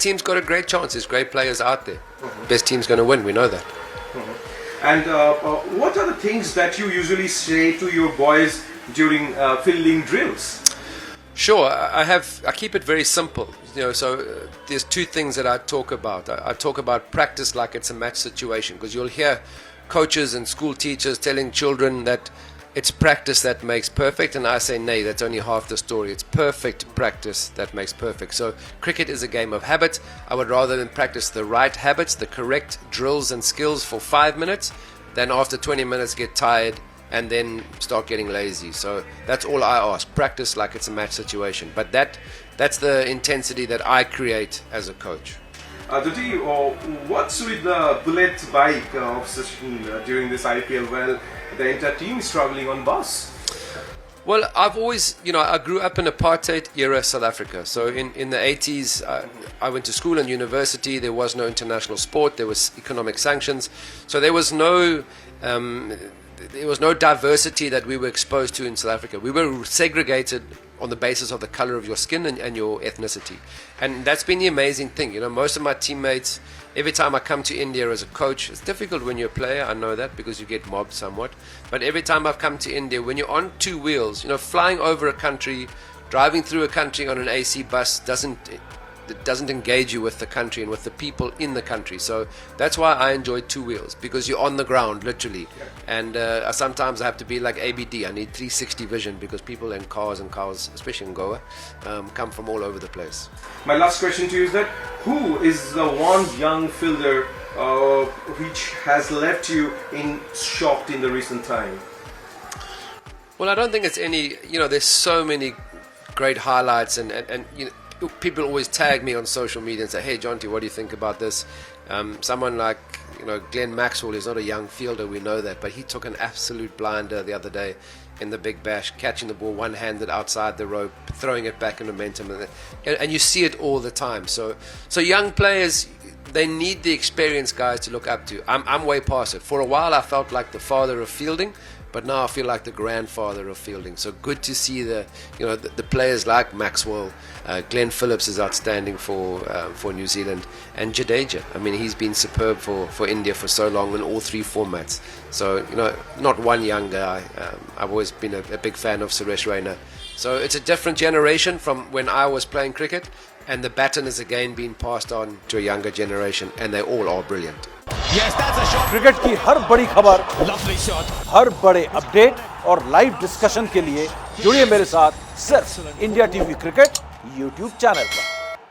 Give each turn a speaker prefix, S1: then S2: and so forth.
S1: team's got a great chance. There's great players out there. Best team's going to win. We know that.
S2: And what are the things that you usually say to your boys during fielding drills?
S1: Sure, I keep it very simple. So there's two things that I talk about. I talk about practice like it's a match situation, because you'll hear coaches and school teachers telling children that it's practice that makes perfect, and I say, nay, that's only half the story. It's perfect practice that makes perfect. So cricket is a game of habit. I would rather than practice the right habits, the correct drills and skills for 5 minutes, than after 20 minutes get tired and then start getting lazy. So that's all I ask. Practice like it's a match situation. But that's the intensity that I create as a coach.
S2: Jonty, what's with the bullet bike obsession during this IPL? Well, the entire team is struggling on bus.
S1: Well, I've always, I grew up in apartheid era South Africa. So in the 80s, I went to school and university. There was no international sport. There was economic sanctions. So there was no diversity that we were exposed to in South Africa. We were segregated on the basis of the color of your skin and your ethnicity. And that's been the amazing thing. Most of my teammates, every time I come to India as a coach, it's difficult when you're a player, I know that, because you get mobbed somewhat. But every time I've come to India, when you're on two wheels, flying over a country, driving through a country on an AC bus doesn't engage you with the country and with the people in the country. So that's why I enjoy two wheels, because you're on the ground literally. And sometimes I have to be like ABD. I need 360 vision, because people in cars, especially in Goa, come from all over the place.
S2: My last question to you is that who is the one young fielder which has left you shocked in the recent time?
S1: Well, I don't think it's any, there's so many great highlights, and people always tag me on social media and say, hey Jonty, what do you think about this? Someone like Glenn Maxwell is not a young fielder, we know that, but he took an absolute blinder the other day in the Big Bash, catching the ball one-handed outside the rope, throwing it back in momentum, and you see it all the time. So young players, they need the experienced guys to look up to. I'm way past it. For a while I felt like the father of fielding, but now I feel like the grandfather of fielding. So good to see the players like Maxwell. Glenn Phillips is outstanding for New Zealand, and Jadeja. I mean, he's been superb for India for so long in all three formats. So not one young guy. I've always been a big fan of Suresh Raina. So it's a different generation from when I was playing cricket, and the baton is again being passed on to a younger generation, and they all are brilliant.
S3: Yes, that's a shot.
S4: Cricket की हर बड़ी खबर,
S3: Lovely shot.
S4: हर बड़े update और live discussion के लिए जुड़िए मेरे साथ सिर्फ India TV cricket YouTube channel पर।